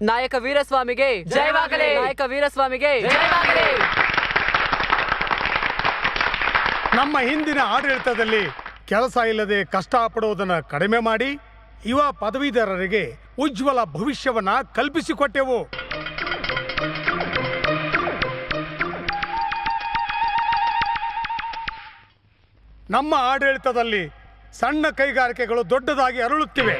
ನಾಯಕ ವೀರಸ್ವಾಮಿಗೆ ಜಯವಾಗಲಿ. ನಾಯಕ ವೀರಸ್ವಾಮಿಗೆ ಜಯವಾಗಲಿ. ನಮ್ಮ ಹಿಂದಿನ ಆಡಳಿತದಲ್ಲಿ ಕೆಲಸ ಇಲ್ಲದೆ ಕಷ್ಟಪಡುವುದನ್ನು ಕಡಿಮೆ ಮಾಡಿ ಯುವ ಪದವೀಧರರಿಗೆ ಉಜ್ವಲ ಭವಿಷ್ಯವನ್ನ ಕಲ್ಪಿಸಿಕೊಟ್ಟೆವು. ನಮ್ಮ ಆಡಳಿತದಲ್ಲಿ ಸಣ್ಣ ಕೈಗಾರಿಕೆಗಳು ದೊಡ್ಡದಾಗಿ ಅರಳುತ್ತಿವೆ.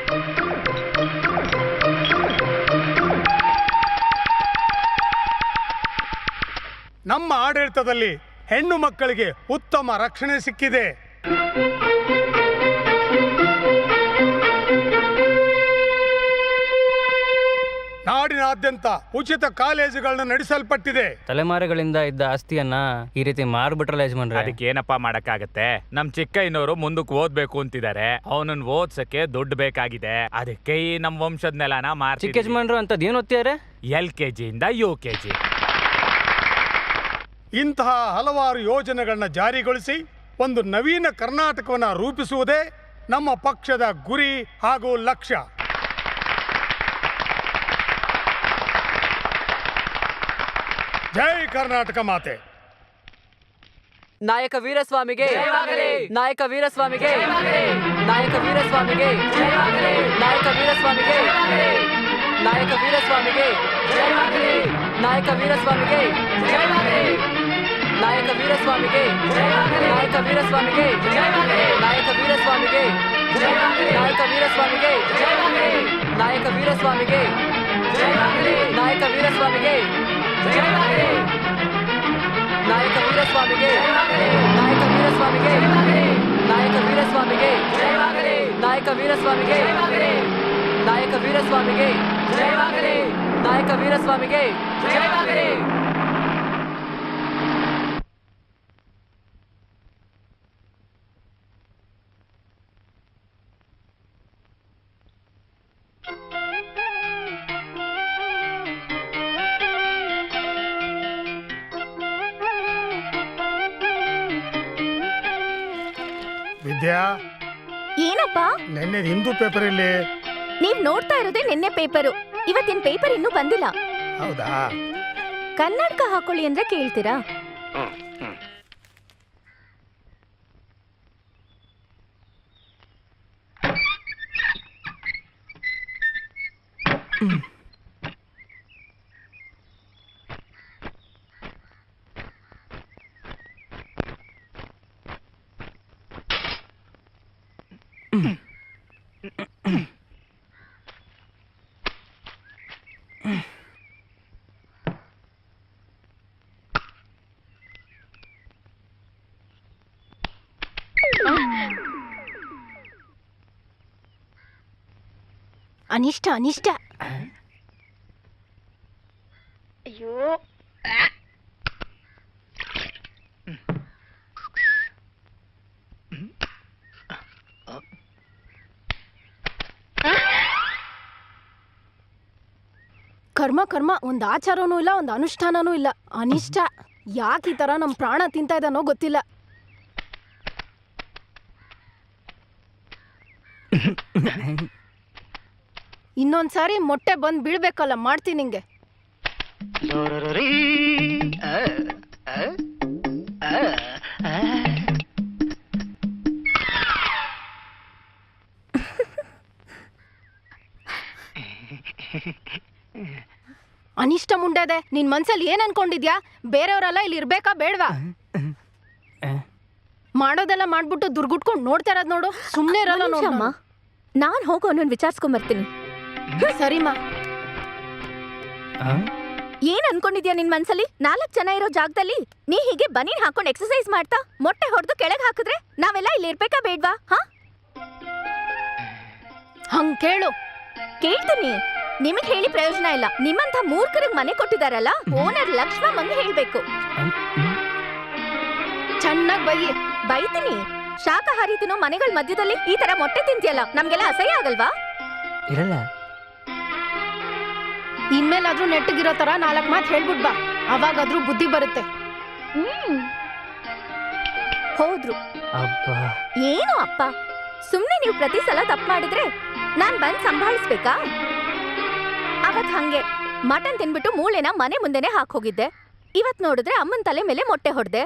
ನಮ್ಮ ಆಡಳಿತದಲ್ಲಿ ಹೆಣ್ಣು ಮಕ್ಕಳಿಗೆ ಉತ್ತಮ ರಕ್ಷಣೆ ಸಿಕ್ಕಿದೆ. ನಾಡಿನಾದ್ಯಂತ ಉಚಿತ ಕಾಲೇಜುಗಳನ್ನ ನಡೆಸಲ್ಪಟ್ಟಿದೆ. ತಲೆಮಾರುಗಳಿಂದ ಇದ್ದ ಆಸ್ತಿಯನ್ನ ಈ ರೀತಿ ಮಾರ್ಬಿಟ್ರಲ್ಲ ಯಜಮಾನ್ರೆ. ಅದಕ್ಕೆ ಏನಪ್ಪಾ ಮಾಡಕ್ಕಾಗತ್ತೆ? ನಮ್ ಚಿಕ್ಕಯ್ಯನವರು ಮುಂದಕ್ಕೆ ಓದ್ಬೇಕು ಅಂತಿದ್ದಾರೆ. ಅವನನ್ನ ಓದ್ಸಕ್ಕೆ ದುಡ್ಡು ಬೇಕಾಗಿದೆ. ಅದಕ್ಕೆ ಈ ನಮ್ ವಂಶದ ನೆಲನ ಚಿಕ್ಕ ಯಜಮಾನ್ರು ಅಂತದ್ ಏನ್ ಓದ್ತಿದಾರೆ? LKG ಇಂದ UKG. ಇಂತಹ ಹಲವಾರು ಯೋಜನೆಗಳನ್ನ ಜಾರಿಗೊಳಿಸಿ ಒಂದು ನವೀನ ಕರ್ನಾಟಕವನ್ನ ರೂಪಿಸುವುದೇ ನಮ್ಮ ಪಕ್ಷದ ಗುರಿ ಹಾಗೂ ಲಕ್ಷ್ಯ. ಜೈ ಕರ್ನಾಟಕ ಮಾತೆ. ನಾಯಕ ವೀರಸ್ವಾಮಿಗೆ ಜಯವಾಗಲಿ. ನಾಯಕ ವೀರಸ್ವಾಮಿಗೆ ಜಯವಾಗಲಿ. ನಾಯಕ ವೀರಸ್ವಾಮಿಗೆ ಜಯವಾಗಲಿ. ನಾಯಕ ವೀರಸ್ವಾಮಿಗೆ ಜಯವಾಗಲಿ. ನಾಯಕ ವೀರಸ್ವಾಮಿಗೆ ಜಯವಾಗಲಿ. ನಾಯಕ ವೀರಸ್ವಾಮಿಗೆ ಜಯವಾಗಲಿ. ನಾಯಕ ವೀರಸ್ವಾಮಿಗೆ ಜಯವಾಗಲಿ. ನಾಯಕ ವೀರಸ್ವಾಮಿಗೆ ಜಯವಾಗಲಿ. ನಾಯಕ ವೀರಸ್ವಾಮಿಗೆ ಜಯವಾಗಲಿ. ನಾಯಕ ವೀರಸ್ವಾಮಿಗೆ ಜಯವಾಗಲಿ. ನಾಯಕ ವೀರಸ್ವಾಮಿಗೆ ಜಯವಾಗಲಿ. ನಾಯಕ ವೀರಸ್ವಾಮಿಗೆ ಜಯವಾಗಲಿ. ನಾಯಕ ವೀರಸ್ವಾಮಿಗೆ ನಾಯಕ ವೀರಸ್ವಾಮಿಗೆ ನಾಯಕ ವೀರಸ್ವಾಮಿಗೆ ನಾಯಕ ವೀರಸ್ವಾಮಿಗೆ ನಾಯಕ ವೀರಸ್ವಾಮಿಗೆ ನಾಯಕ ವೀರಸ್ವಾಮಿಗೆ ವಿದ್ಯಾ, ಏನಪ್ಪಾ ನಿನ್ನೆ ಹಿಂದೂ ಪೇಪರ್ ಇಲ್ಲಿ. ನೀವ್ ನೋಡ್ತಾ ಇರೋದೇ ನಿನ್ನೆ ಪೇಪರು. ಇವತ್ತಿನ ಪೇಪರ್ ಇನ್ನೂ ಬಂದಿಲ್ಲ. ಹೌದಾ? ಕನ್ನಡಕ ಹಾಕೊಳ್ಳಿ ಅಂದ್ರೆ ಕೇಳ್ತೀರಾ? ಅನಿಷ್ಟ ಅನಿಷ್ಟ. ಅಯ್ಯೋ, ಕರ್ಮ ಕರ್ಮ. ಒಂದ್ ಆಚಾರನೂ ಇಲ್ಲ, ಒಂದ್ ಅನುಷ್ಠಾನನೂ ಇಲ್ಲ. ಅನಿಷ್ಟ. ಯಾಕೆ ಈ ತರ ನಮ್ ಪ್ರಾಣ ತಿಂತಾ ಇದ್ದಾನೋ ಗೊತ್ತಿಲ್ಲ. ಇನ್ನೊಂದ್ಸಾರಿ ಮೊಟ್ಟೆ ಬಂದ್ ಬೀಳ್ಬೇಕಲ್ಲ, ಮಾಡ್ತೀನಿ ನಿಂಗೆ. ಅನಿಷ್ಟ ಮುಂಡೆದೆ. ನಿನ್ ಮನ್ಸಲ್ಲಿ ಏನ್ ಅನ್ಕೊಂಡಿದ್ಯಾ? ಬೇರೆಯವರೆಲ್ಲ ಇಲ್ಲಿ ಇರ್ಬೇಕಾ ಬೇಡ್ವಾ? ಮಾಡೋದೆಲ್ಲ ಮಾಡ್ಬಿಟ್ಟು ದುರ್ಗುಟ್ಕೊಂಡು ನೋಡ್ತಾ ಇರೋದ್ ನೋಡು. ಸುಮ್ನೆ ಇರಲ್ಲ ನೋಡಮ್ಮ. ನಾನ್ ಹೋಗೋ ಅವನನ್ನ ವಿಚಾರಿಸ್ಕೊಂಬರ್ತೀನಿ. ಸರಿಮಾ. ಏನ್ ಅನ್ಕೊಂಡಿದ್ಯಾ ನಿನ್ ಮನ್ಸಲ್ಲಿ? 4 ಜನ ಇರೋ ಜಾಗದಲ್ಲಿ ನೀ ಹೀಗೆ ಬನೀನ್ ಹಾಕೊಂಡು ಎಕ್ಸರ್ಸೈಸ್ ಮಾಡ್ತಾ ಮೊಟ್ಟೆ ಹೊಡೆದು ಕೆಳಗೆ ಹಾಕಿದ್ರೆ ನಾವೆಲ್ಲ ಇಲ್ಲಿ ಇರ್ಬೇಕಾ ಬೇಡ್ವಾ? ಹಂಗ್ ಕೇಳು. ಕೇಳ್ತೀನಿ. ನಿಮಗ್ ಹೇಳಿ ಪ್ರಯೋಜನ ಇಲ್ಲ. ನಿಮ್ಮಂತ ಮೂರ್ಖರಿಗೆ ಮನೆ ಕೊಟ್ಟಿದಾರಲ್ಲ, ಓನರ್ ಲಕ್ಷ್ಮಮ್ಮಂಗೆ ಹೇಳ್ಬೇಕು. ಚೆನ್ನಾಗ್ ಬೈತೀನಿ. ಶಾಕಾಹಾರಿ ತಿನ್ನೋ ಮನೆಗಳ ಮಧ್ಯದಲ್ಲಿ ಈ ತರ ಮೊಟ್ಟೆ ತಿಂತಿಯಲ್ಲ, ನಮ್ಗೆಲ್ಲ ಅಸಹ್ಯ ಆಗಲ್ವಾ? ಇರಲ್ಲ. ಇನ್ಮೇಲಾದ್ರೂ ನೆಟ್ಟಗಿರೋ ತರ 4 ಮಾತು ಹೇಳ್ಬಿಟ್ ಬಾ. ಅವಾಗಾದ್ರೂ ಬುದ್ಧಿ ಬರುತ್ತೆ. ಹೋದ್ರು. ಏನು ಅಪ್ಪ? ಸುಮ್ನೆ ನೀವು ಪ್ರತಿ ಸಲ ತಪ್ಪು ಮಾಡಿದ್ರೆ ನಾನ್ ಬಂದ್ ಸಂಭಾಳಿಸ್ಬೇಕಾ? ಅವತ್ ಅದ್ ಹಂಗೆ ಮಟನ್ ತಿನ್ಬಿಟ್ಟು ಮೂಳೆನ ಮನೆ ಮುಂದೆನೆ ಹಾಕೋಗಿದ್ದೆ. ಇವತ್ ನೋಡಿದ್ರೆ ಅಮ್ಮನ್ ತಲೆ ಮೇಲೆ ಮೊಟ್ಟೆ ಹೊಡ್ದೆ.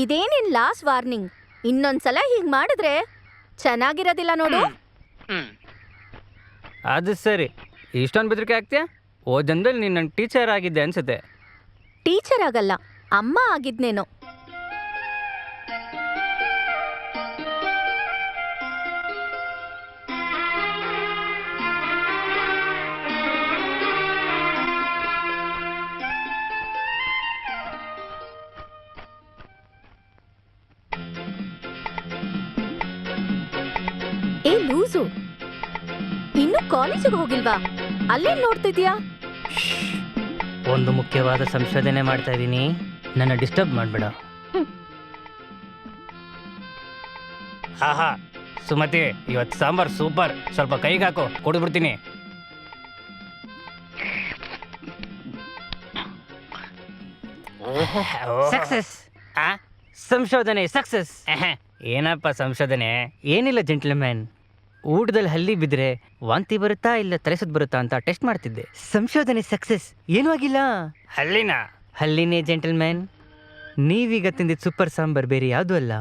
ಇದೇನಿನ್ ಲಾಸ್ಟ್ ವಾರ್ನಿಂಗ್. ಇನ್ನೊಂದ್ಸಲ ಹೀಗ್ ಮಾಡಿದ್ರೆ ಚೆನ್ನಾಗಿರೋದಿಲ್ಲ ನೋಡು. ಅದು ಸರಿ, ಇಷ್ಟೊಂದು ಬೆದರಿಕೆ ಆಗ್ತೀಯಾ? ಓದಂದಲ್ಲಿ ನೀನು ನನ್ನ ಟೀಚರ್ ಆಗಿದ್ದೆ ಅನ್ಸುತ್ತೆ. ಟೀಚರ್ ಆಗಲ್ಲ, ಅಮ್ಮ ಆಗಿದ್ನೇನೋ. ಏ ಲೂಸು, ಇನ್ನು ಕಾಲೇಜಿಗೆ ಹೋಗಿಲ್ವಾ? ಅಲ್ಲೇನ್ ನೋಡ್ತಿದ್ಯಾ? ಒಂದು ಮುಖ್ಯವಾದ ಸಂಶೋಧನೆ ಮಾಡ್ತಾ ಇದ್ದೀನಿ, ನನ್ನ ಡಿಸ್ಟರ್ಬ್ ಮಾಡಬೇಡ. ಆಹಾ ಸುಮತಿ, ಇವತ್ತು ಸಾಂಬಾರ್ ಸೂಪರ್. ಸ್ವಲ್ಪ ಕೈಗೆ ಹಾಕೋ, ಕೊಡ್ಬಿಡ್ತೀನಿ. ಸಕ್ಸಸ್. ಸಂಶೋಧನೆ ಸಕ್ಸಸ್. ಏನಪ್ಪ ಸಂಶೋಧನೆ? ಏನಿಲ್ಲ ಜೆಂಟ್ಲ್ಮ್ಯಾನ್, ಊಟದಲ್ಲಿ ಹಲ್ಲಿ ಬಿದ್ದರೆ ವಾಂತಿ ಬರುತ್ತಾ ಇಲ್ಲ ತಲೆಸುತ್ತ ಬರುತ್ತಾ ಅಂತ ಟೆಸ್ಟ್ ಮಾಡ್ತಿದ್ದೆ. ಸಂಶೋಧನೆ ಸಕ್ಸಸ್. ಏನೂ ಆಗಿಲ್ಲ. ಹಲ್ಲಿನೇ ಜೆಂಟಲ್ಮ್ಯಾನ್. ನೀವೀಗ ತಿಂದಿದ್ದ ಸೂಪರ್ ಸಾಂಬಾರ್ ಬೇರೆ ಯಾವುದೂ ಅಲ್ಲ,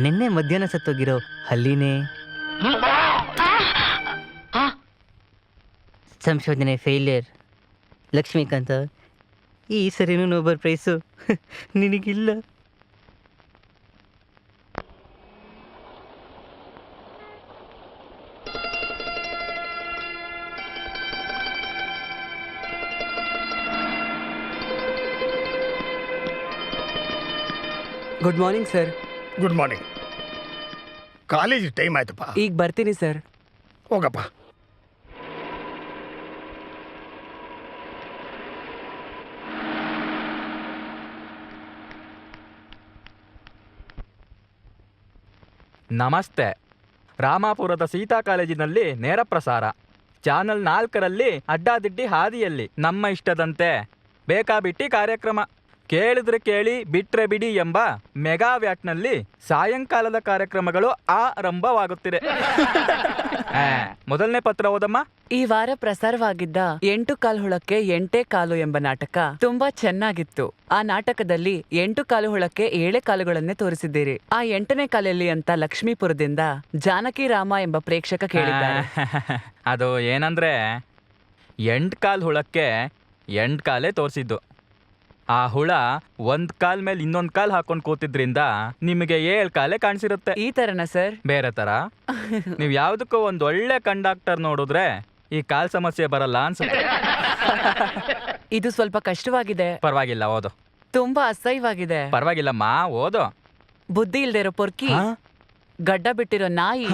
ನಿನ್ನೆ ಮಧ್ಯಾಹ್ನ ಸತ್ತೋಗಿರೋ ಹಲ್ಲಿನೇ. ಸಂಶೋಧನೆ ಫೇಲಿಯರ್. ಲಕ್ಷ್ಮೀಕಾಂತ, ಈ ಸರಿನೂ ನೋಬೆಲ್ ಪ್ರೈಸು ನಿನಗಿಲ್ಲ. Good morning sir. Good morning. College time ಆಯ್ತಪ್ಪ. ಈಗ ಬರ್ತೀನಿ ಸರ್. ಹೋಗಪ್ಪ. ನಮಸ್ತೆ. ರಾಮಾಪುರದ ಸೀತಾ ಕಾಲೇಜಿನಲ್ಲಿ ನೇರ ಪ್ರಸಾರ. ಚಾನಲ್ 4ರಲ್ಲಿ ಅಡ್ಡಾದಿಡ್ಡಿ ಹಾದಿಯಲ್ಲಿ ನಮ್ಮ ಇಷ್ಟದಂತೆ ಬೇಕಾಬಿಟ್ಟಿ ಕಾರ್ಯಕ್ರಮ. ಕೇಳಿದ್ರೆ ಕೇಳಿ ಬಿಟ್ರೆ ಬಿಡಿ ಎಂಬ ಮೆಗಾ ವ್ಯಾಟ್ನಲ್ಲಿ ಸಾಯಂಕಾಲದ ಕಾರ್ಯಕ್ರಮಗಳು ಆರಂಭವಾಗುತ್ತಿದೆ. ಮೊದಲನೇ ಪತ್ರ ಓದಮ್ಮ. ಈ ವಾರ ಪ್ರಸಾರವಾಗಿದ್ದ 8 ಕಾಲು ಹುಳಕ್ಕೆ 8 ಕಾಲು ಎಂಬ ನಾಟಕ ತುಂಬಾ ಚೆನ್ನಾಗಿತ್ತು. ಆ ನಾಟಕದಲ್ಲಿ 8 ಕಾಲು ಹುಳಕ್ಕೆ 7 ಕಾಲುಗಳನ್ನೇ ತೋರಿಸಿದ್ದೀರಿ. ಆ 8ನೇ ಕಾಲಲ್ಲಿ ಅಂತ ಲಕ್ಷ್ಮೀಪುರದಿಂದ ಜಾನಕಿ ರಾಮ ಎಂಬ ಪ್ರೇಕ್ಷಕ ಕೇಳಿದ್ದಾರೆ. ಅದು ಏನಂದ್ರೆ 8 ಕಾಲು ಹುಳಕ್ಕೆ 8 ಕಾಲೇ ತೋರಿಸಿದ್ದು. ಆ ಹುಳ 1 ಕಾಲ್ ಮೇಲೆ ಇನ್ನೊಂದು ಕಾಲ್ ಹಾಕೊಂಡು ಕೂತಿದ್ರಿಂದ ನಿಮಗೆ 7 ಕಾಲೇ ಕಾಣಿಸಿರುತ್ತೆ. ಈ ತರನ ಸರ್? ಬೇರೆ ತರ. ನೀವು ಯಾವ್ದಕ್ಕೂ ಒಂದು ಒಳ್ಳೆ ಕಂಡಕ್ಟರ್ ನೋಡಿದ್ರೆ ಈ ಕಾಲ್ ಸಮಸ್ಯೆ ಬರಲ್ಲ ಅನ್ಸುತ್ತೆ. ಇದು ಸ್ವಲ್ಪ ಕಷ್ಟವಾಗಿದೆ. ಪರವಾಗಿಲ್ಲ, ಓದು. ತುಂಬಾ ಅಸಹ್ಯವಾಗಿದೆ. ಪರವಾಗಿಲ್ಲಮ್ಮ, ಓದು. ಬುದ್ಧಿ ಇಲ್ದೇ ಇರೋ ಪೊರ್ಕಿ, ಗಡ್ಡ ಬಿಟ್ಟಿರೋ ನಾಯಿ.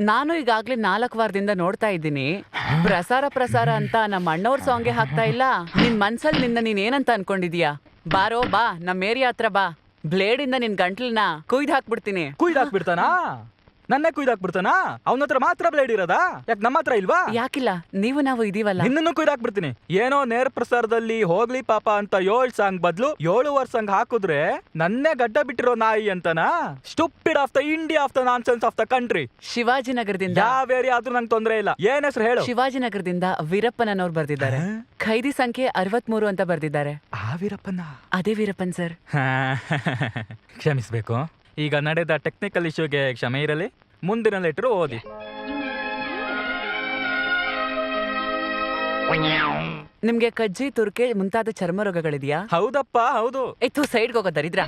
ನಾನು ಈಗಾಗ್ಲೇ 4 ವಾರದಿಂದ ನೋಡ್ತಾ ಇದ್ದೀನಿ. ಪ್ರಸಾರ ಅಂತ ನಮ್ಮ ಅಣ್ಣವ್ರ ಸಾಂಗ್ಗೆ ಹಾಕ್ತಾ ಇಲ್ಲ. ನಿನ್ ಮನ್ಸಲ್ಲಿ ನೀನ್ ಏನಂತ ಅನ್ಕೊಂಡಿದೀಯಾ? ಬಾರೋ ಬಾ, ನಮ್ಮ ಏರಿಯಾ ಹತ್ರ ಬಾ. ಬ್ಲೇಡ್ ಇಂದ ನಿನ್ ಗಂಟ್ಲನ್ನ ಕುಯ್ದು ಹಾಕ್ಬಿಡ್ತೀನಿ. ಕುಯ್ದಾಕ್ಬಿಡ್ತಾನಾ? ನನ್ನೇ ಕುಯ್ದಾಕ್ಬಿಡ್ತಾನಾ? ಅವನ ಹತ್ರ ಮಾತ್ರ ಬ್ಲೇಡ್ ಇರೋದಾ? ಯಾಕೆ ನಮ್ಮ ಹತ್ರ ಇಲ್ವಾ? ಯಾಕಿಲ್ಲ, ನೀವು ನಾವು ಇದೀವಲ್ಲ. ನಿನ್ನನ್ನು ಕುಯ್ದಾಕ್ಬಿಡ್ತೀನಿ. ಏನೋ ನೇರ ಪ್ರಸಾರದಲ್ಲಿ ಹೋಗ್ಲಿ ಪಾಪ ಅಂತ 7 ಸಾಂಗ್ ಬದಲು 7 ಸಾಂಗ್ ಹಾಕಿದ್ರೆ ನನ್ನೇ ಗಡ್ಡ ಬಿಟ್ಟಿರೋ ನಾಯಿ ಅಂತನಾ? Stupid of the India of the nonsense of the country. ಶಿವಾಜಿನಗರದಿಂದ ಯಾವ ಏರಿಯಾ ಆದ್ರೂ ನಂಗೆ ತೊಂದ್ರೆ ಇಲ್ಲ. ಏನ್ ಹೆಸರು ಹೇಳು? ಶಿವಾಜಿನಗರದಿಂದ ವೀರಪ್ಪನವ್ರು ಬರ್ದಿದ್ದಾರೆ. ಖೈದಿ ಸಂಖ್ಯೆ 63 ಅಂತ ಬರ್ದಿದ್ದಾರೆ. ಆ ವೀರಪ್ಪನ? ಅದೇ ವೀರಪ್ಪನ್ ಸರ್. ಕ್ಷಮಿಸ್ಬೇಕು. ಈಗ ನಡೆದ ಟೆಕ್ನಿಕಲ್ ಇಶ್ಯೂಗೆ ಕ್ಷಮೆ ಇರಲಿ. ಮುಂದಿನ ಲೆಟರ್ ಓದಿ. ನಿಮ್ಗೆ ಕಜ್ಜಿ, ತುರ್ಕೆ ಮುಂತಾದ ಚರ್ಮ ರೋಗಗಳಿದ್ಯಾ? ಹೌದಪ್ಪ, ಹೌದು. ಎತ್ತು ಸೈಡ್ಗೆ ಹೋಗೋ ದರಿದ್ರ.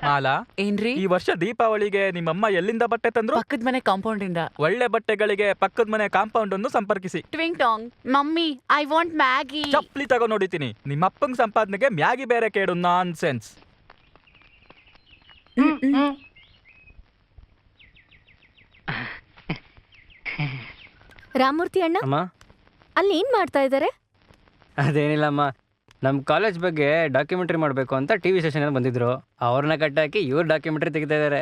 ಮಾಲಾ, ಏನ್ರಿ? ಈ ವರ್ಷ ದೀಪಾವಳಿಗೆ ನಿಮ್ಮಮ್ಮ ಎಲ್ಲಿಂದ ಬಟ್ಟೆ ತಂದ್ರು? ಪಕ್ಕದ ಮನೆ ಕಾಂಪೌಂಡ್ ಇಂದ. ಒಳ್ಳೆ ಬಟ್ಟೆಗಳಿಗೆ ಪಕ್ಕದ ಮನೆ ಕಾಂಪೌಂಡ್ ಅನ್ನು ಸಂಪರ್ಕಿಸಿ. ಟ್ವಿಂಗ್ ಟಾಂಗ್. Mummy, I want Maggi. ಚಪ್ಲಿ ತಗೋ ನೋಡಿತೀನಿ. ನಿಮ್ಮಪ್ಪಂಗ್ ಸಂಪಾದನೆಗೆ ಮ್ಯಾಗಿ ಬೇರೆ ಕೇಡು. ನಾನ್ ಸೆನ್ಸ್. ರಾಮೂರ್ತಿ ಅಣ್ಣ, ಅಮ್ಮ, ಅಲ್ಲಿ ಏನ್ ಮಾಡ್ತಾ ಇದ್ದಾರೆ? ಅದೇನಿಲ್ಲಮ್ಮ, ನಮ್ಮ ಕಾಲೇಜ್ ಬಗ್ಗೆ ಡಾಕ್ಯುಮೆಂಟ್ರಿ ಮಾಡಬೇಕು ಅಂತ TV ಸ್ಟೇಷನ್ ಬಂದಿದ್ರು. ಅವ್ರನ್ನ ಕಟ್ಟಾಕಿ ಇವ್ರು ಡಾಕ್ಯುಮೆಂಟ್ರಿ ತೆಗಿತಾ ಇದ್ದಾರೆ.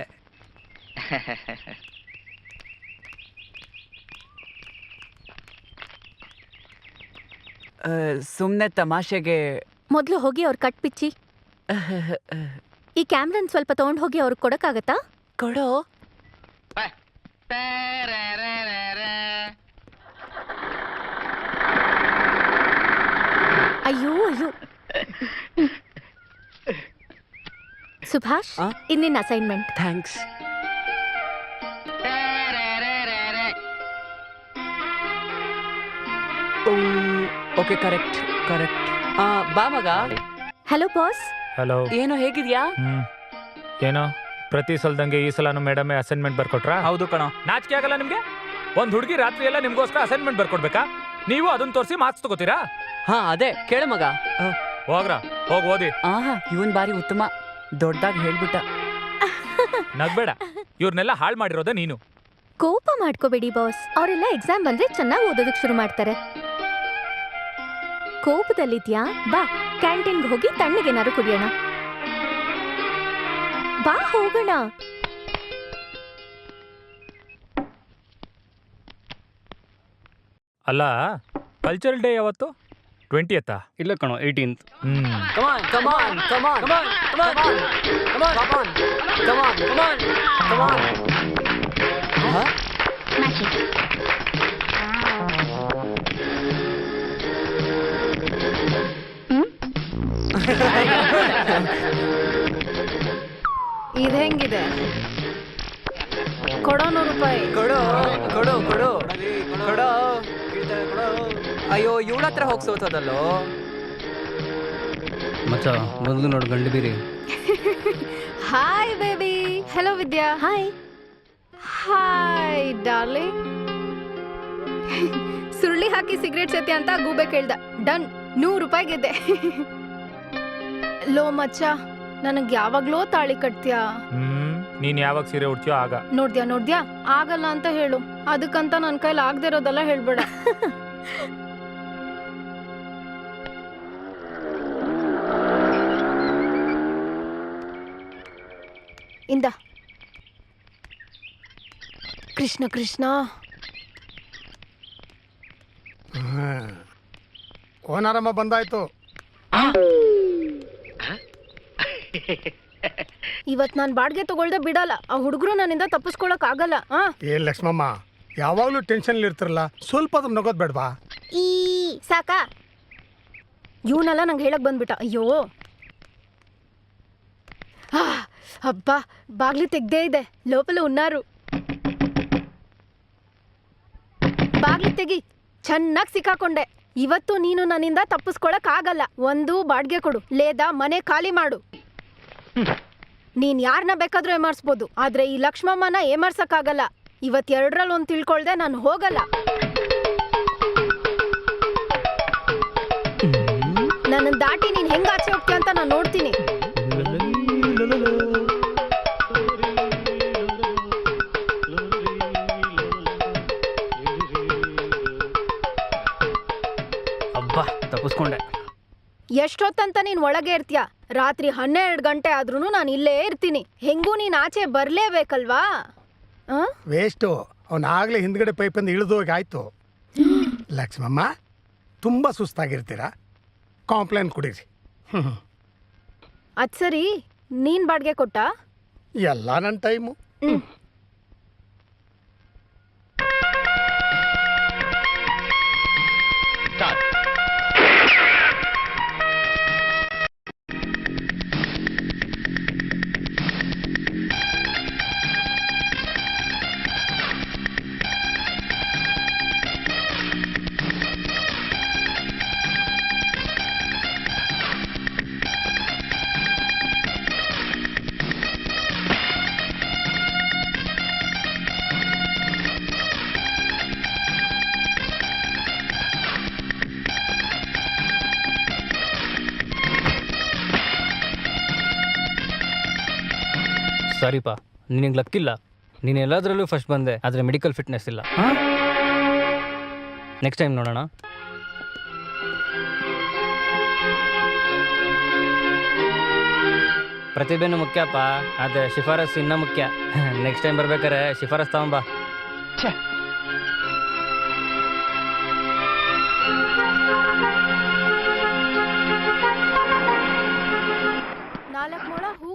ಸುಮ್ನೆ ತಮಾಷೆಗೆ. ಮೊದ್ಲು ಹೋಗಿ ಅವ್ರ ಕಟ್ ಪಿಚ್ಚಿ. ಈ ಕ್ಯಾಮ್ರನ್ ಸ್ವಲ್ಪ ತಗೊಂಡ್ ಹೋಗಿ ಅವ್ರಿಗೆ ಕೊಡಕ್ಕಾಗತ್ತಾ? ಕೊಡೋ. ಅಯ್ಯೋ ಅಯ್ಯೋ. ಸುಭಾಷ್, ಆ? ಇನ್ನಿನ್ assignment. Thanks. Okay, correct correct. ಬಾ ಮಗ. Hello boss. ಹಲೋ. ಏನು, ಹೇಗಿದ್ಯಾ? ಏನೋ ಪ್ರತಿ ಸಲದಂಗೆ ಈ ಸಲನು ಮೇಡಮೇ ಅಸೈನ್ಮೆಂಟ್ ಬರ್ಕೊಟ್ರಾ? ಹೌದು ಕಣೋ. ನಾಚಿಕೆ ಆಗಲ್ಲ ನಿಮ್ಗೆ? ಒಂದ್ ಹುಡುಗಿ ರಾತ್ರಿ ಎಲ್ಲ ನಿಮ್ಗೋಸ್ಕರ ಅಸೈನ್ಮೆಂಟ್ ಬರ್ಕೊಡ್ಬೇಕಾ? ನೀವು ಅದನ್ನ ತೋರಿಸಿ ಮಾರ್ಕ್ಸ್ ತಗೋತೀರಾ? ಹಾ, ಅದೇ ಕೇಳು ಮಗ. ಹೋಗ್ರಾ, ಹೋಗ್ ಓದಿ. ಇವನ್ ಬಾರಿ ಉತ್ತಮ, ದೊಡ್ಡದಾಗಿ ಹೇಳ್ಬಿಟ್ಟ. ನಗ್ಬೇಡ, ಇವ್ರನ್ನೆಲ್ಲ ಹಾಳು ಮಾಡಿರೋದೇ ನೀನು. ಕೋಪ ಮಾಡ್ಕೋಬೇಡಿ ಬಾಸ್, ಅವರೆಲ್ಲ ಎಕ್ಸಾಮ್ ಬಂದ್ರೆ ಚೆನ್ನಾಗಿ ಓದೋದಕ್ ಶುರು ಮಾಡ್ತಾರೆ. ಕೋಪದಲ್ಲಿದ್ಯಾ? ಬಾ, ಕ್ಯಾಂಟೀನ್ಗೆ ಹೋಗಿ ತಣ್ಣಗೇನಾರು ಕುಡಿಯೋಣ. ಬಾ ಹೋಗೋಣ. ಅಲ್ಲ, ಕಲ್ಚರಲ್ ಡೇ ಯಾವತ್ತು? 20th? ಇಲ್ಲ ಕಣೋ, 18th. Come on, come on, come on, come on, come on, come on, come on, come on, come on, come on. ಇದು ಹೆಂಗಿದೆ? ಕೊಡೋ 100 ರೂಪಾಯಿ. ಕೊಡು ಕೊಡು ಕೊಡು ಕೊಡು. ಅಯ್ಯೋ, ಇವಳ ಹತ್ರ ಹೋಗಿ ಸೋತದಲ್ಲೋ. ಮಚ್ಚ, ಮೊದಲು ನೋಡಿ ಗಂಡು ಬೀರಿ. Hi baby. ಹೆಲೋ ವಿದ್ಯಾ. ಹಾಯ್. Hi darling. ಸುರುಳಿ ಹಾಕಿ ಸಿಗರೇಟ್ ಸೇತಿ ಅಂತ ಗೂಬೆ ಕೇಳ್ದ. ಡನ್, 100 ರೂಪಾಯಿ ಗೆದ್ದೆ. ಲೋ ಮಚ್ಚ, ನನಗ್ ಯಾವಾಗ್ಲೋ ತಾಳಿ ಕಟ್ತೀಯಾ? ನೀನ್ ಯಾವಾಗ ಸೀರೆ ಉಡ್ತೀಯೋ ಆಗ. ನೋಡ್ದ್ಯಾ ಆಗಲ್ಲ ಅಂತ ಹೇಳು. ಅದಕ್ಕಂತ ನನ್ ಕೈಲಿ ಆಗದೆ ಇರೋದೆಲ್ಲ ಹೇಳ್ಬೇಡ. ಇಂದ ಕೃಷ್ಣ ಕೃಷ್ಣ. ಓನಾರಮ್ಮ ಬಂದಾಯ್ತು. ಇವತ್ ನಾನ್ ಬಾಡ್ಗೆ ತಗೊಳ್ದೆ ಬಿಡಲ್ಲ. ಆ ಹುಡುಗರು ನನ್ನಿಂದ ತಪ್ಪಿಸ್ಕೊಳಕ್ ಆಗಲ್ಲ. ಏನ್ ಲಕ್ಷ್ಮಮ್ಮ, ಯಾವಾಗ್ಲೂ ಟೆನ್ಷನ್ ಇರ್ತಿರಲ್ಲ, ಸ್ವಲ್ಪ ಅದ್ರ ನಗೋದ್ ಬೇಡ್ವಾ? ಈ ಸಾಕಾ? ಇವನೆಲ್ಲ ನಂಗೆ ಹೇಳಕ್ ಬಂದ್ಬಿಟ್ಟ. ಅಯ್ಯೋ ಅಬ್ಬಾ, ಬಾಗ್ಲಿ ತೆಗ್ದೇ ಇದೆ, ಲೋಪಲ ಉನ್ನಾರು. ಬಾಗ್ಲಿ ತೆಗಿ. ಚೆನ್ನಾಗಿ ಸಿಕ್ಕಾಕೊಂಡೆ. ಇವತ್ತು ನೀನು ನನ್ನಿಂದ ತಪ್ಪಿಸ್ಕೊಳಕ್ ಆಗಲ್ಲ. ಒಂದು ಬಾಡ್ಗೆ ಕೊಡು, ಲೇದಾ ಮನೆ ಖಾಲಿ ಮಾಡು. ನೀನ್ ಯಾರನ್ನ ಬೇಕಾದ್ರೂ ಏಮಾರ್ಸ್ಬೋದು, ಆದ್ರೆ ಈ ಲಕ್ಷ್ಮಮ್ಮನ ಏಮಾರ್ಸಕ್ಕಾಗಲ್ಲ. ಇವತ್ 2ರಲ್ಲಿ 1 ತಿಳ್ಕೊಳ್ದೆ ನಾನು ಹೋಗಲ್ಲ. ನನ್ನ ದಾಟಿ ನೀನ್ ಹೆಂಗ್ ಆಚೆ ಹೋಗ್ತೀಯ ಅಂತ ನಾನು ನೋಡ್ತೀನಿ. ಅಬ್ಬಾ, ತಪ್ಪಿಸ್ಕೊಂಡೆ. ಎಷ್ಟೊತ್ತಂತ ನೀನ್ ಒಳಗೆ ಇರ್ತೀಯ? ರಾತ್ರಿ 12 ಗಂಟೆ ಆದ್ರೂ ನಾನು ಇಲ್ಲೇ ಇರ್ತೀನಿ. ಹೆಂಗೂ ನೀನ್ ಆಚೆ ಬರ್ಲೇಬೇಕಲ್ವಾ? ವೇಸ್ಟು, ಅವನ ಆಗ್ಲೇ ಹಿಂದ್ಗಡೆ ಪೈಪಿಂದ ಇಳಿದು ಹೋಗಿ ಆಯ್ತು. ಲಕ್ಷ್ಮಮ್ಮ, ತುಂಬಾ ಸುಸ್ತಾಗಿರ್ತೀರಾ, ಕಾಂಪ್ಲೇನ್ ಕುಡೀರಿ. ಅದ್ ಸರಿ, ನೀನ್ ಬಾಡ್ಗೆ ಕೊಟ್ಟ? ಎಲ್ಲ ನನ್ನ ಟೈಮು. ಸಾರಿಪಾ, ನಿನಗೆ ಲಕ್ಕಿಲ್ಲ. ನೀನು ಎಲ್ಲದರಲ್ಲೂ ಫಸ್ಟ್ ಬಂದೆ, ಆದರೆ ಮೆಡಿಕಲ್ ಫಿಟ್ನೆಸ್ ಇಲ್ಲ. ನೆಕ್ಸ್ಟ್ ಟೈಮ್ ನೋಡೋಣ. ಪ್ರತಿಭೆನೂ ಮುಖ್ಯಪ್ಪ, ಆದರೆ ಶಿಫಾರಸ್ ಇನ್ನೂ ಮುಖ್ಯ. ನೆಕ್ಸ್ಟ್ ಟೈಮ್ ಬರ್ಬೇಕಾರೆ ಶಿಫಾರಸ್ ತಗೊಂಬಾ.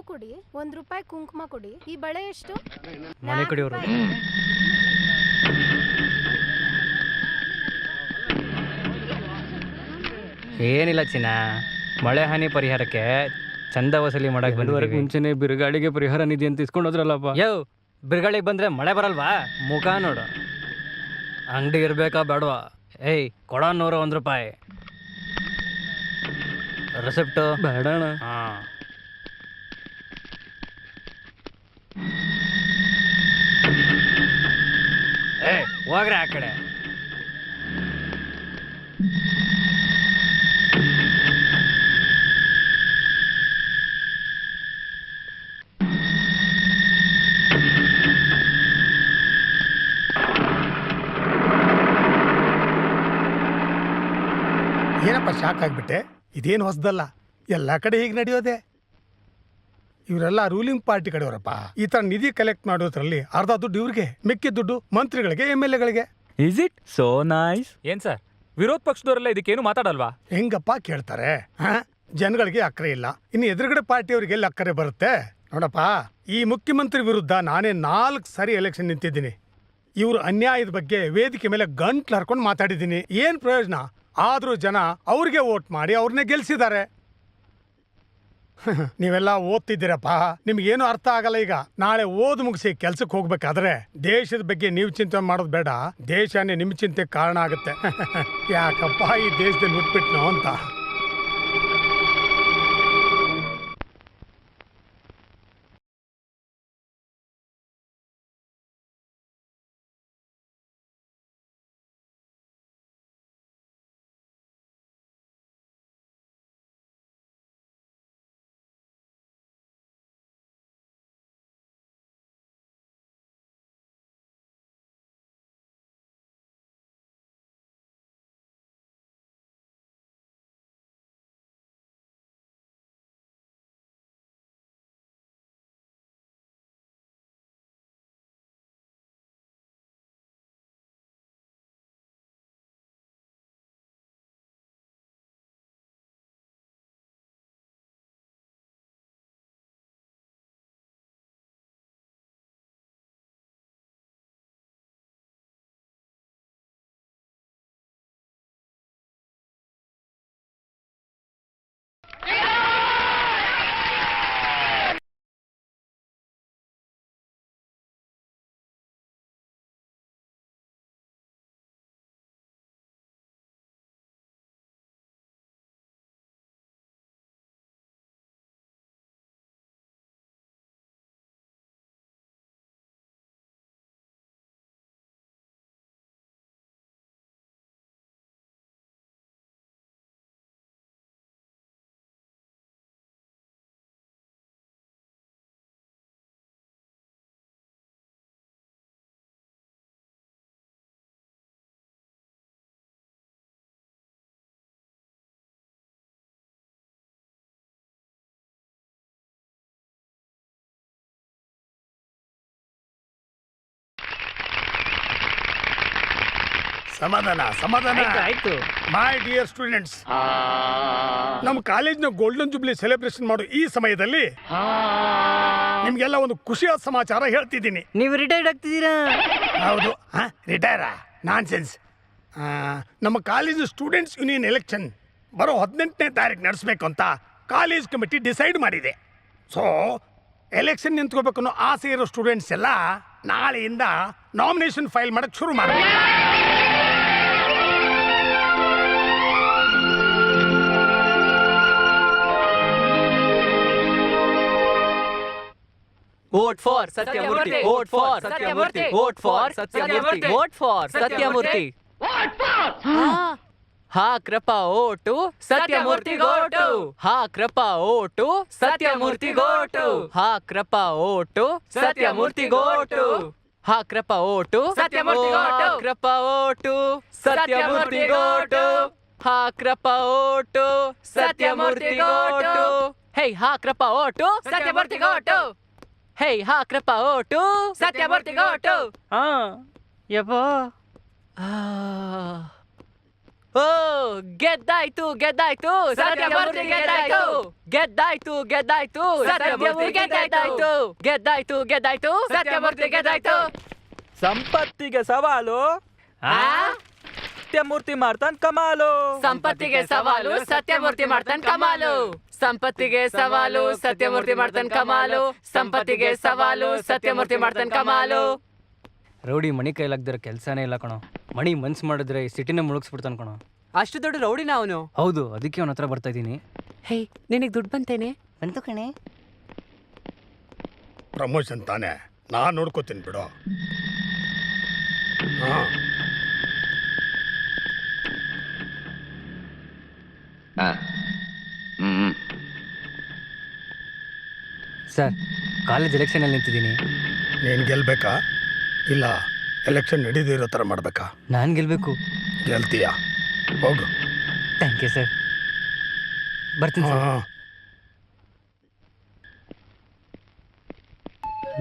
ಕೊಡಿ, 1 ರೂಪಾಯಿ ಕುಂಕುಮ ಕೊಡಿ. ಈ ಬಳೆ ಎಷ್ಟು? ಮನೆ ಕಡೆಯವರು. ಏನಿಲ್ಲ ಚಿನ್ನ, ಮಳೆ ಹಾನಿ ಪರಿಹಾರಕ್ಕೆ ಚಂದ ವಸೂಲಿ ಮಾಡಕ್ ಬಂದವರೆಗೆ ಮುಂಚೆನೆ ಬಿರುಗಾಳಿಗೆ ಪರಿಹಾರ ನಿಧಿ ಅಂತ ಇಸ್ಕೊಂಡೋದ್ರಲ್ಲಪ್ಪ. ಯೋ, ಬಿರುಗಾಳಿಗೆ ಬಂದ್ರೆ ಮಳೆ ಬರಲ್ವಾ? ಮುಖ ನೋಡು. ಅಂಗಡಿ ಇರ್ಬೇಕಾ ಬೇಡವಾ? ಏಯ್, ಕೊಡ 101 ರೂಪಾಯಿ ರೆಸಿಪ್ಟು ಬೇಡಣ. ಹಾಂ, ಏ ಹೋಗ್ರೆ ಆ ಕಡೆ. ಏನಪ್ಪ ಶಾಕ್ ಆಗ್ಬಿಟ್ಟೆ? ಇದೇನು ಹೊಸದಲ್ಲ, ಎಲ್ಲ ಕಡೆ ಹೀಗೆ ನಡೆಯೋದೆ. ಇವರೆಲ್ಲ ರೂಲಿಂಗ್ ಪಾರ್ಟಿ ಕಡೆಯವರಪ್ಪ. ಈ ತರ ನಿಧಿ ಕಲೆಕ್ಟ್ ಮಾಡೋದ್ರಲ್ಲಿ ಅರ್ಧ ದುಡ್ಡು ಇವ್ರಿಗೆ, ಮಿಕ್ಕಿದ ದುಡ್ಡು ಮಂತ್ರಿಗಳಿಗೆ, MLA ಗಳಿಗೆ. Is it so nice? ಏನ್ ಸರ್, ವಿರೋಧ ಪಕ್ಷದವರೆಲ್ಲ ಇದಕ್ಕೇನು ಮಾತಾಡಲ್ವಾ? ಹೆಂಗಪ್ಪ ಕೇಳ್ತಾರೆ? ಜನಗಳಿಗೆ ಅಕ್ಕರೆ ಇಲ್ಲ, ಇನ್ನು ಎದುರುಗಡೆ ಪಾರ್ಟಿಯವರಿಗೆ ಎಲ್ಲಿ ಅಕ್ಕರೆ ಬರುತ್ತೆ? ನೋಡಪ್ಪ, ಈ ಮುಖ್ಯಮಂತ್ರಿ ವಿರುದ್ಧ ನಾನೇ 4 ಸಾರಿ ಎಲೆಕ್ಷನ್ ನಿಂತಿದ್ದೀನಿ. ಇವ್ರ ಅನ್ಯಾಯದ ಬಗ್ಗೆ ವೇದಿಕೆ ಮೇಲೆ ಗಂಟ್ಲು ಹರ್ಕೊಂಡು ಮಾತಾಡಿದ್ದೀನಿ. ಏನ್ ಪ್ರಯೋಜನ? ಆದ್ರೂ ಜನ ಅವ್ರಿಗೆ ವೋಟ್ ಮಾಡಿ ಅವ್ರನ್ನೇ ಗೆಲ್ಸಿದ್ದಾರೆ. ನೀವೆಲ್ಲ ಓದ್ತಿದ್ದೀರಪ್ಪ, ನಿಮ್ಗೇನು ಅರ್ಥ ಆಗಲ್ಲ. ಈಗ ನಾಳೆ ಓದ್ ಮುಗಿಸಿ ಕೆಲ್ಸಕ್ಕೆ ಹೋಗ್ಬೇಕಾದ್ರೆ ದೇಶದ ಬಗ್ಗೆ ನೀವು ಚಿಂತೆ ಮಾಡೋದು ಬೇಡ, ದೇಶನೇ ನಿಮ್ ಚಿಂತೆ ಕಾರಣ ಆಗುತ್ತೆ. ಯಾಕಪ್ಪ ಈ ದೇಶದಲ್ಲಿ ಹುಟ್ಬಿಟ್ನೋ ಅಂತ. ಸಮಾಧಾನ ಸಮಾಧಾನ. ಆಯ್ತು. ಮೈ ಡಿಯರ್ ಸ್ಟೂಡೆಂಟ್ಸ್, ನಮ್ಮ ಕಾಲೇಜ್ನ ಗೋಲ್ಡನ್ ಜೂಬ್ಲಿ ಸೆಲೆಬ್ರೇಷನ್ ಮಾಡೋ ಈ ಸಮಯದಲ್ಲಿ ನಿಮ್ಗೆಲ್ಲ ಒಂದು ಖುಷಿಯಾದ ಸಮಾಚಾರ ಹೇಳ್ತಿದ್ದೀನಿ. ನೀವು ರಿಟೈರ್ಡ್ ಆಗ್ತಿದ್ದೀರಾ? ಹೌದು. ರಿಟೈರಾ? ನಾನ್ಸೆನ್ಸ್. ನಮ್ಮ ಕಾಲೇಜ್ ಸ್ಟೂಡೆಂಟ್ಸ್ ಯೂನಿಯನ್ ಎಲೆಕ್ಷನ್ ಬರೋ 18ನೇ ತಾರೀಕು ನಡೆಸಬೇಕು ಅಂತ ಕಾಲೇಜ್ ಕಮಿಟಿ ಡಿಸೈಡ್ ಮಾಡಿದೆ. ಸೊ ಎಲೆಕ್ಷನ್ ನಿಂತ್ಕೋಬೇಕು ಅನ್ನೋ ಆಸೆ ಇರೋ ಸ್ಟೂಡೆಂಟ್ಸ್ ಎಲ್ಲ ನಾಳೆಯಿಂದ ನಾಮಿನೇಷನ್ ಫೈಲ್ ಮಾಡಕ್ಕೆ ಶುರು ಮಾಡಬೇಕು. Vote for Satyamurthy. Vote for Satyamurthy. Vote for Satyamurthy. Vote for Satyamurthy. ಹಾಕ್ರಪ್ಪ ಓಟು ಸತ್ಯಮೂರ್ತಿ ಗೋಟು. ಹಾಕ್ರಪ್ಪ ಓಟು ಸತ್ಯಮೂರ್ತಿ ಗೋಟು. ಹಾಕ್ರಪ್ಪ ಓಟು ಸತ್ಯಮೂರ್ತಿ ಗೋಟು. ಹಾಕ್ರಪ್ಪ ಓಟು ಸತ್ಯಮೂರ್ತಿ ಗೋಟು. ಹಾಕ್ರಪ್ಪ ಓಟು ಸತ್ಯಮೂರ್ತಿ ಗೋಟು. ಹಾಕ್ರಪ್ಪ ಓಟು ಸತ್ಯಮೂರ್ತಿ ಗೋಟು. ಹೇ ಹಾಕ್ರಪ್ಪ ಓಟು ಸತ್ಯಮೂರ್ತಿ ಗೋಟು. ಹೇ ಹಾಕ್ರಪ್ಪ ಓಟು ಸತ್ಯಮೂರ್ತಿ ಗೋಟು. ಹಾ ಯಪ್ಪ. ಓ ಗೆದ್ದಾಯ್ತು ಗೆದ್ದಾಯ್ತು ಸತ್ಯಮೂರ್ತಿ ಗೆದ್ದಾಯ್ತು. ಗೆದ್ದಾಯ್ತು ಗೆದ್ದಾಯ್ತು ಸತ್ಯಮೂರ್ತಿ ಗೆದ್ದಾಯ್ತು. ಗೆದ್ದಾಯ್ತು ಗೆದ್ದಾಯ್ತು ಸತ್ಯಮೂರ್ತಿ ಗೆದ್ದಾಯ್ತು. ಸಂಪತ್ತಿಗೆ ಸವಾಲು. ಸತ್ಯಮೂರ್ತಿ ಮಾಡ್ತಾನ್ ಕಮಾಲು. ಸಂಪತ್ತಿಗೆ ಸವಾಲು ಸತ್ಯಮೂರ್ತಿ ಮಾಡ್ತಾನ್ ಕಮಾಲು. ಸಂಪತ್ತಿಗೆ ಸವಾಲು ಸತ್ಯಮೂರ್ತಿ ಮಾಡ್ತಾನ್ ಕಮಾಲು. ಸಂಪತ್ತಿಗೆ ಸವಾಲು ಸತ್ಯಮೂರ್ತಿ ಮಾಡ್ತಾನ್ ಕಮಾಲು. ರೌಡಿ ಮಣಿ ಕೈಲಾಗ್ದಿರೋ ಕೆಲಸನೇ ಇಲ್ಲ ಕಣೋ. ಮಣಿ ಮನ್ಸು ಮಾಡಿದ್ರೆ ಈ ಸಿಟಿನ ಮುಳುಗಿಸ್ಬಿಡ್ತಾನೆ ಕಣೋ. ಅಷ್ಟು ದೊಡ್ಡ ರೌಡಿನ ಅವನು. ಹೌದು, ಅದಕ್ಕೆ ಅವನ ಹತ್ರ ಬರ್ತಾ ಇದ್ದೀನಿ. ಹೇ, ನಿನಗ್ ದುಡ್ಡು ಬಂತೇನೆ? ಬಂತು ಕಣೆ. ಪ್ರಮೋಷನ್ ತಾನೇ, ನಾನು ನೋಡ್ಕೋತೀನಿ ಬಿಡು. ಹಾಂ ಸರ್, ಕಾಲೇಜ್ ಎಲೆಕ್ಷನಲ್ಲಿ ನಿಂತಿದ್ದೀನಿ. ನೀನು ಗೆಲ್ಬೇಕಾ ಇಲ್ಲ ಎಲೆಕ್ಷನ್ ನಡೀದಿರೋ ಥರ ಮಾಡಬೇಕಾ? ನಾನು ಗೆಲ್ಲಬೇಕು. ಗೆಲ್ತೀಯಾ? ಹೋಗು. Thank you sir. ಬರ್ತೀನಿ ಸರ್. ಹಾಂ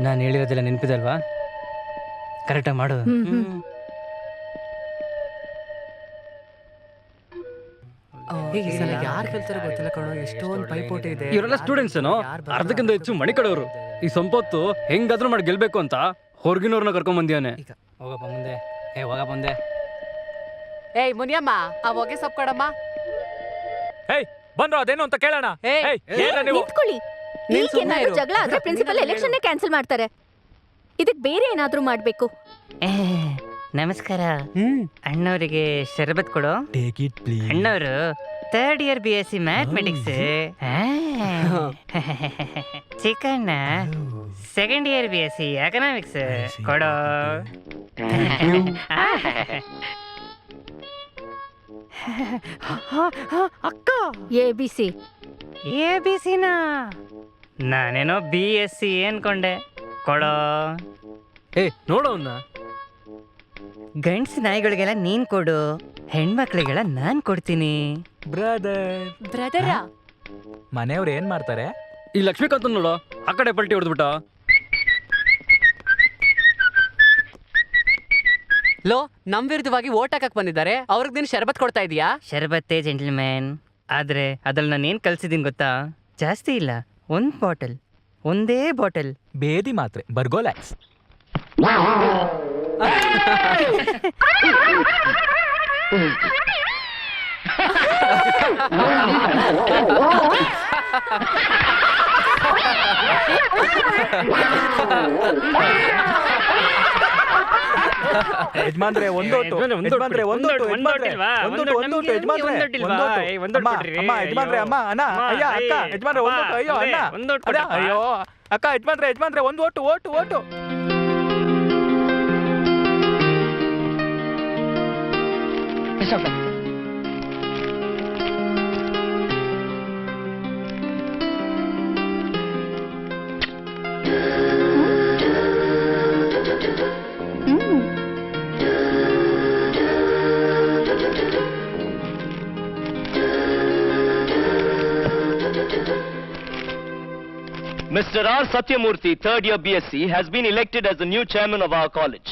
ನಾನು ಹೇಳಿರೋದೆಲ್ಲ ನೆನಪಿದೆ ಅಲ್ವಾ? ಕರೆಕ್ಟಾಗಿ ಮಾಡು. ಯಾರು ಗೆಲ್ತಾರೋ ಗೊತ್ತಿಲ್ಲ ಕಣೋ, ಎಷ್ಟೊಂದು ಪೈಪೋಟಿ ಇದೆ. ಇವರೆಲ್ಲ ಸ್ಟೂಡೆಂಟ್ಸ್ ಏನೋ, ಅರ್ಧಕ್ಕಿಂತ ಹೆಚ್ಚು ಮಣಿ ಕಡೆಯವರು. ಈ ಸಂಪತ್ತು ಹೆಂಗಾದ್ರೂ ಮಾಡಿ ಗೆಲ್ಬೇಕು ಅಂತ ಹೊರಗಿನವ್ರನ್ನ ಕರ್ಕೊಂಡ್ ಬಂದಿಯಾನೆ. ಹೋಗಪ್ಪ ಮುಂದೆ. ಹೋಗಪ್ಪ ಮುಂದೆ. ಏಯ್ ಮುನಿಯಮ್ಮ, ಆ ಹೊಗೆ ಸೊಪ್ಪು ಕೊಡಮ್ಮ. ಹೇಯ್, ಬಂದ್ರು ಅದೇನು ಅಂತ ಕೇಳೋಣ. ಏಯ್, ಹೇಯ್, ಏನ ನೀವು? ನಿಂತ್ಕೊಳ್ಳಿ. ನೀನ್ ಈಗ ಸುಮ್ನೆ ಏನಾದ್ರೂ ಇರು. ಜಗಳ ಆದ್ರೆ ಪ್ರಿನ್ಸಿಪಲ್ ಎಲೆಕ್ಷನ್ ಕ್ಯಾನ್ಸಲ್ ಮಾಡ್ತಾರೆ. ಇದಕ್ ಬೇರೆ ಏನಾದ್ರೂ ಮಾಡ್ಬೇಕು. ನಮಸ್ಕಾರ. ಅಣ್ಣವರಿಗೆ ಶರಬತ್ ಕೊಡು. Take it please. ಅಣ್ಣವರು 3rd year BSc mathematics. Chikanna 2nd year BSc economics ಕೊಡು. ಅಕ್ಕ ABC. ABCನ ನಾನೇನೋ BSc ಅನ್ಕೊಂಡೆ. ಕೊಡೋ. ನೋಡೋನ್ನ ಗಂಡ್ಸ್ ನಾಯಿಗಳಿಗೆಲ್ಲ ನೀನ್ ಕೊಡು, ಹೆಣ್ಮಕ್ಳಿಗೆಲ್ಲ ನಾನ್ ಕೊಡ್ತೀನಿ. ಬ್ರದರ, ಮನೆಯವ್ರು ಏನ್ ಮಾಡ್ತಾರೆ? ಈ ಲಕ್ಷ್ಮೀಕಾಂತ್ ನೋಡು, ಆ ಕಡೆ ಪಲ್ಟಿ ಹೊಡೆದ್ಬಿಟ್ಟ. ಲೋ, ನಮ್ ವಿರುದ್ಧವಾಗಿ ಓಟ್ ಹಾಕಕ್ ಬಂದಿದ್ದಾರೆ. ಅವ್ರಿಗೆ ನೀನು ಶರಬತ್ ಕೊಡ್ತಾ ಇದೀಯಾ? ಶರಬತ್ತೆ ಜೆಂಟಲ್ಮ್ಯಾನ್. ಆದ್ರೆ ಅದ್ರಲ್ಲಿ ನಾನು ಏನ್ ಕಲ್ಸಿದೀನಿ ಗೊತ್ತಾ? ಜಾಸ್ತಿ ಇಲ್ಲ, 1 ಬಾಟಲ್, ಒಂದೇ ಬಾಟಲ್. ಬೇದಿ ಮಾತ್ರೆ, ಬರ್ಗೋಲ್ಯಾಕ್ಸ್. ಯಜಮಾನ್ರೆ ಒಂದೋಟು, ಯಜಮಾನ್ರೆ ಒಂದೋಟು, ಯಜಮಾನ್ರೆ ಒಂದೋಟು, ಒಂದೋಟು, ಯಜಮಾನ್ರೆ ಒಂದೋಟು. ಅಮ್ಮ ಯಜಮಾನ್ರೆ, ಅಮ್ಮ ಅಣ್ಣ, ಅಯ್ಯ ಅಕ್ಕ, ಯಜಮಾನ್ರೆ ಒಂದೋಟು, ಅಯ್ಯೋ ಅಣ್ಣ, ಅದ, ಅಯ್ಯೋ ಅಕ್ಕ, ಯಜಮಾನ್ರೆ, ಯಜಮಾನ್ರೆ ಒಂದು vote, vote, vote. Mr. R. Satyamurthy, 3rd year BSc, has been elected as the new chairman of our college.